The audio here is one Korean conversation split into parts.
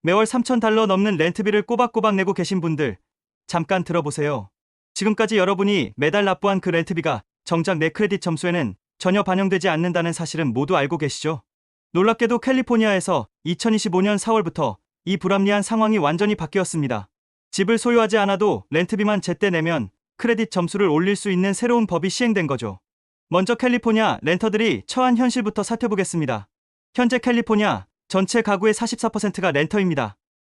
매월 $3,000 넘는 렌트비를 꼬박꼬박 내고 계신 분들, 잠깐 들어보세요. 지금까지 여러분이 매달 납부한 그 렌트비가 정작 내 크레딧 점수에는 전혀 반영되지 않는다는 사실은 모두 알고 계시죠? 놀랍게도 캘리포니아에서 2025년 4월부터 이 불합리한 상황이 완전히 바뀌었습니다. 집을 소유하지 않아도 렌트비만 제때 내면 크레딧 점수를 올릴 수 있는 새로운 법이 시행된 거죠. 먼저 캘리포니아 렌터들이 처한 현실부터 살펴보겠습니다. 현재 캘리포니아 전체 가구의 44%가 렌터입니다.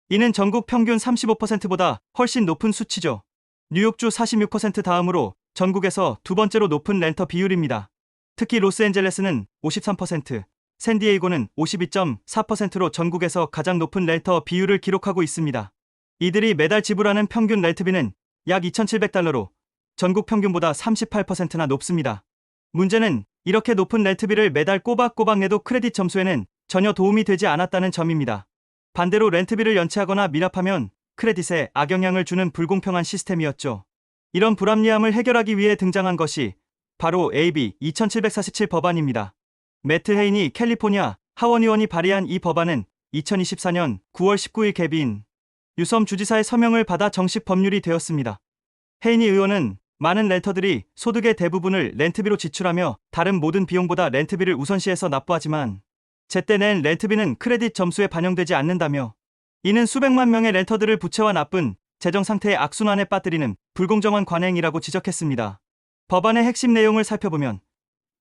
이는 전국 평균 35%보다 훨씬 높은 수치죠. 뉴욕주 46% 다음으로 전국에서 두 번째로 높은 렌터 비율입니다. 특히 로스앤젤레스는 53%, 샌디에이고는 52.4%로 전국에서 가장 높은 렌터 비율을 기록하고 있습니다. 이들이 매달 지불하는 평균 렌트비는 약 $2,700로 전국 평균보다 38%나 높습니다. 문제는 이렇게 높은 렌트비를 매달 꼬박꼬박 내도 크레딧 점수에는 전혀 도움이 되지 않았다는 점입니다. 반대로 렌트비를 연체하거나 미납하면 크레딧에 악영향을 주는 불공평한 시스템이었죠. 이런 불합리함을 해결하기 위해 등장한 것이 바로 AB 2747 법안입니다. 매트 헤인이 캘리포니아 하원의원이 발의한 이 법안은 2024년 9월 19일 개비인 유섬 주지사의 서명을 받아 정식 법률이 되었습니다. 헤인이 의원은 많은 렌터들이 소득의 대부분을 렌트비로 지출하며 다른 모든 비용보다 렌트비를 우선시해서 납부하지만 제때 낸 렌트비는 크레딧 점수에 반영되지 않는다며 이는 수백만 명의 렌터들을 부채와 나쁜 재정 상태의 악순환에 빠뜨리는 불공정한 관행이라고 지적했습니다. 법안의 핵심 내용을 살펴보면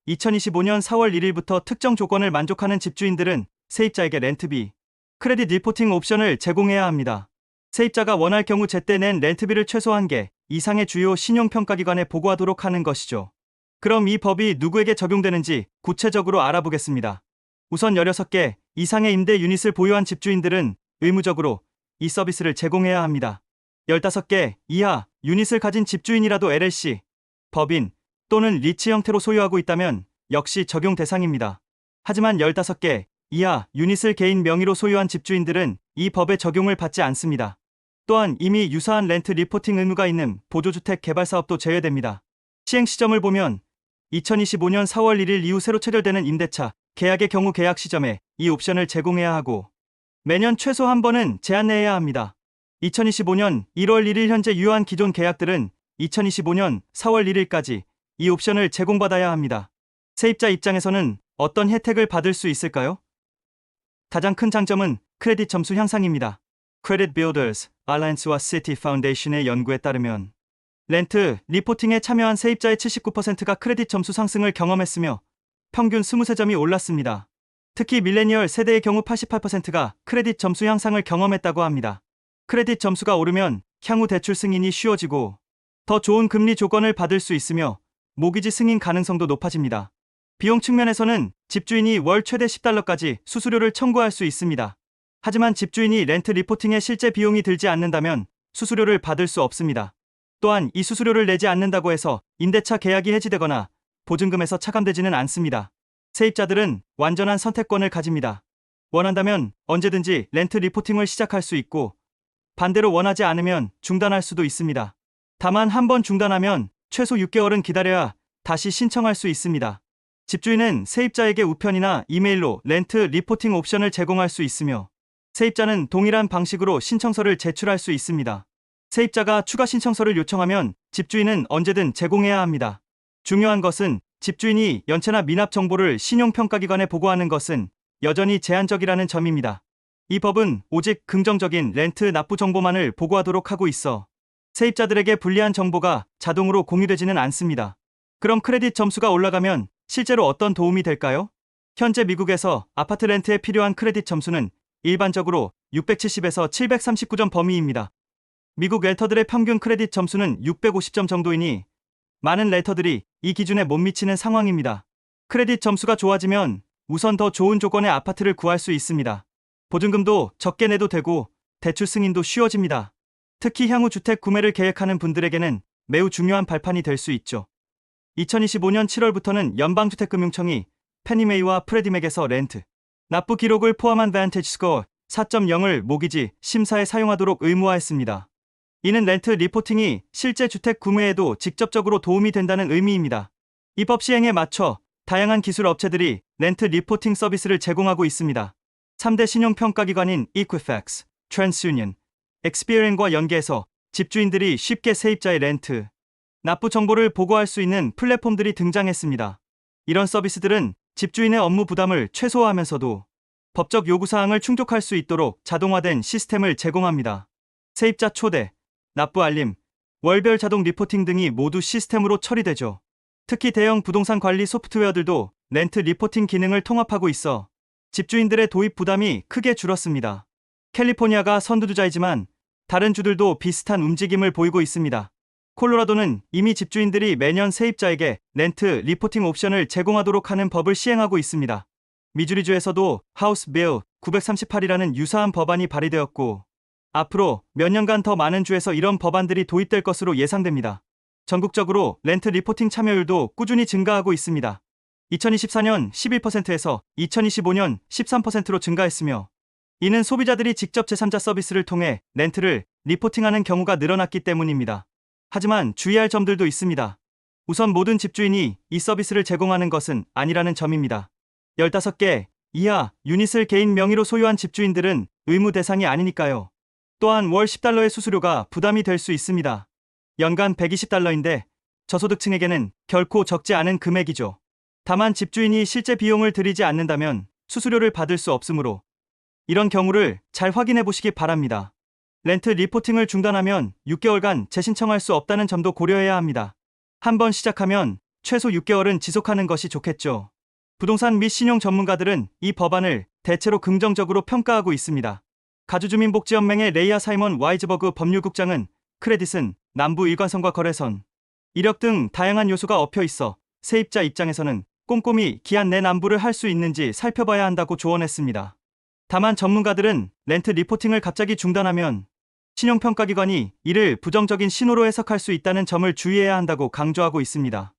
2025년 4월 1일부터 특정 조건을 만족하는 집주인들은 세입자에게 렌트비, 크레딧 리포팅 옵션을 제공해야 합니다. 세입자가 원할 경우 제때 낸 렌트비를 최소 1개 이상의 주요 신용평가기관에 보고하도록 하는 것이죠. 그럼 이 법이 누구에게 적용되는지 구체적으로 알아보겠습니다. 우선 16개 이상의 임대 유닛을 보유한 집주인들은 의무적으로 이 서비스를 제공해야 합니다. 15개 이하 유닛을 가진 집주인이라도 LLC, 법인 또는 리츠 형태로 소유하고 있다면 역시 적용 대상입니다. 하지만 15개 이하 유닛을 개인 명의로 소유한 집주인들은 이 법의 적용을 받지 않습니다. 또한 이미 유사한 렌트 리포팅 의무가 있는 보조주택 개발 사업도 제외됩니다. 시행 시점을 보면 2025년 4월 1일 이후 새로 체결되는 임대차 계약의 경우 계약 시점에 이 옵션을 제공해야 하고 매년 최소 한 번은 제한내야 합니다. 2025년 1월 1일 현재 유효한 기존 계약들은 2025년 4월 1일까지 이 옵션을 제공받아야 합니다. 세입자 입장에서는 어떤 혜택을 받을 수 있을까요? 가장 큰 장점은 크레딧 점수 향상입니다. Credit Builders Alliance와 City Foundation의 연구에 따르면 렌트 리포팅에 참여한 세입자의 79%가 크레딧 점수 상승을 경험했으며 평균 23점이 올랐습니다. 특히 밀레니얼 세대의 경우 88%가 크레딧 점수 향상을 경험했다고 합니다. 크레딧 점수가 오르면 향후 대출 승인이 쉬워지고 더 좋은 금리 조건을 받을 수 있으며 모기지 승인 가능성도 높아집니다. 비용 측면에서는 집주인이 월 최대 $10까지 수수료를 청구할 수 있습니다. 하지만 집주인이 렌트 리포팅에 실제 비용이 들지 않는다면 수수료를 받을 수 없습니다. 또한 이 수수료를 내지 않는다고 해서 임대차 계약이 해지되거나 보증금에서 차감되지는 않습니다. 세입자들은 완전한 선택권을 가집니다. 원한다면 언제든지 렌트 리포팅을 시작할 수 있고 반대로 원하지 않으면 중단할 수도 있습니다. 다만 한 번 중단하면 최소 6개월은 기다려야 다시 신청할 수 있습니다. 집주인은 세입자에게 우편이나 이메일로 렌트 리포팅 옵션을 제공할 수 있으며 세입자는 동일한 방식으로 신청서를 제출할 수 있습니다. 세입자가 추가 신청서를 요청하면 집주인은 언제든 제공해야 합니다. 중요한 것은 집주인이 연체나 미납 정보를 신용평가기관에 보고하는 것은 여전히 제한적이라는 점입니다. 이 법은 오직 긍정적인 렌트 납부 정보만을 보고하도록 하고 있어 세입자들에게 불리한 정보가 자동으로 공유되지는 않습니다. 그럼 크레딧 점수가 올라가면 실제로 어떤 도움이 될까요? 현재 미국에서 아파트 렌트에 필요한 크레딧 점수는 일반적으로 670에서 739점 범위입니다. 미국 렌터들의 평균 크레딧 점수는 650점 정도이니 많은 렌터들이 이 기준에 못 미치는 상황입니다. 크레딧 점수가 좋아지면 우선 더 좋은 조건의 아파트를 구할 수 있습니다. 보증금도 적게 내도 되고 대출 승인도 쉬워집니다. 특히 향후 주택 구매를 계획하는 분들에게는 매우 중요한 발판이 될 수 있죠. 2025년 7월부터는 연방주택금융청이 페니메이와 프레디맥에서 렌트 납부 기록을 포함한 Vantage Score 4.0을 모기지 심사에 사용하도록 의무화했습니다. 이는 렌트 리포팅이 실제 주택 구매에도 직접적으로 도움이 된다는 의미입니다. 이 법 시행에 맞춰 다양한 기술 업체들이 렌트 리포팅 서비스를 제공하고 있습니다. 3대 신용평가기관인 Equifax, 트랜스유니언, 엑스피어엔과 연계해서 집주인들이 쉽게 세입자의 렌트, 납부 정보를 보고할 수 있는 플랫폼들이 등장했습니다. 이런 서비스들은 집주인의 업무 부담을 최소화하면서도 법적 요구사항을 충족할 수 있도록 자동화된 시스템을 제공합니다. 세입자 초대, 납부 알림, 월별 자동 리포팅 등이 모두 시스템으로 처리되죠. 특히 대형 부동산 관리 소프트웨어들도 렌트 리포팅 기능을 통합하고 있어 집주인들의 도입 부담이 크게 줄었습니다. 캘리포니아가 선두주자이지만 다른 주들도 비슷한 움직임을 보이고 있습니다. 콜로라도는 이미 집주인들이 매년 세입자에게 렌트 리포팅 옵션을 제공하도록 하는 법을 시행하고 있습니다. 미주리주에서도 하우스 빌 938이라는 유사한 법안이 발의되었고, 앞으로 몇 년간 더 많은 주에서 이런 법안들이 도입될 것으로 예상됩니다. 전국적으로 렌트 리포팅 참여율도 꾸준히 증가하고 있습니다. 2024년 11%에서 2025년 13%로 증가했으며, 이는 소비자들이 직접 제3자 서비스를 통해 렌트를 리포팅하는 경우가 늘어났기 때문입니다. 하지만 주의할 점들도 있습니다. 우선 모든 집주인이 이 서비스를 제공하는 것은 아니라는 점입니다. 15개 이하 유닛을 개인 명의로 소유한 집주인들은 의무 대상이 아니니까요. 또한 월 $10의 수수료가 부담이 될 수 있습니다. 연간 $120인데 저소득층에게는 결코 적지 않은 금액이죠. 다만 집주인이 실제 비용을 들이지 않는다면 수수료를 받을 수 없으므로 이런 경우를 잘 확인해 보시기 바랍니다. 렌트 리포팅을 중단하면 6개월간 재신청할 수 없다는 점도 고려해야 합니다. 한번 시작하면 최소 6개월은 지속하는 것이 좋겠죠. 부동산 및 신용 전문가들은 이 법안을 대체로 긍정적으로 평가하고 있습니다. 가주주민복지연맹의 레이아 사이먼 와이즈버그 법률국장은 크레딧은 남부 일관성과 거래선, 이력 등 다양한 요소가 엎여 있어 세입자 입장에서는 꼼꼼히 기한 내 납부를 할 수 있는지 살펴봐야 한다고 조언했습니다. 다만 전문가들은 렌트 리포팅을 갑자기 중단하면 신용평가기관이 이를 부정적인 신호로 해석할 수 있다는 점을 주의해야 한다고 강조하고 있습니다.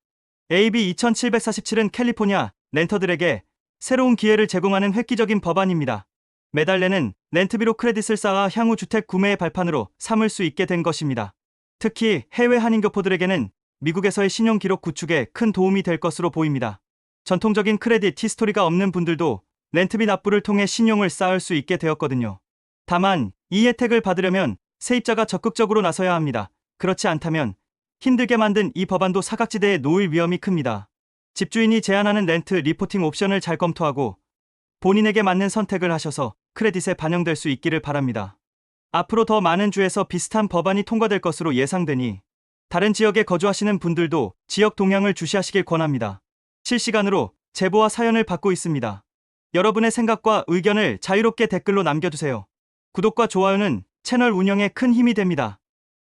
AB 2747은 캘리포니아 렌터들에게 새로운 기회를 제공하는 획기적인 법안입니다. 매달 내는 렌트비로 크레딧을 쌓아 향후 주택 구매의 발판으로 삼을 수 있게 된 것입니다. 특히 해외 한인교포들에게는 미국에서의 신용기록 구축에 큰 도움이 될 것으로 보입니다. 전통적인 크레딧 히스토리가 없는 분들도 렌트비 납부를 통해 신용을 쌓을 수 있게 되었거든요. 다만 이 혜택을 받으려면 세입자가 적극적으로 나서야 합니다. 그렇지 않다면 힘들게 만든 이 법안도 사각지대에 놓일 위험이 큽니다. 집주인이 제안하는 렌트 리포팅 옵션을 잘 검토하고 본인에게 맞는 선택을 하셔서 크레딧에 반영될 수 있기를 바랍니다. 앞으로 더 많은 주에서 비슷한 법안이 통과될 것으로 예상되니 다른 지역에 거주하시는 분들도 지역 동향을 주시하시길 권합니다. 실시간으로 제보와 사연을 받고 있습니다. 여러분의 생각과 의견을 자유롭게 댓글로 남겨주세요. 구독과 좋아요는 채널 운영에 큰 힘이 됩니다.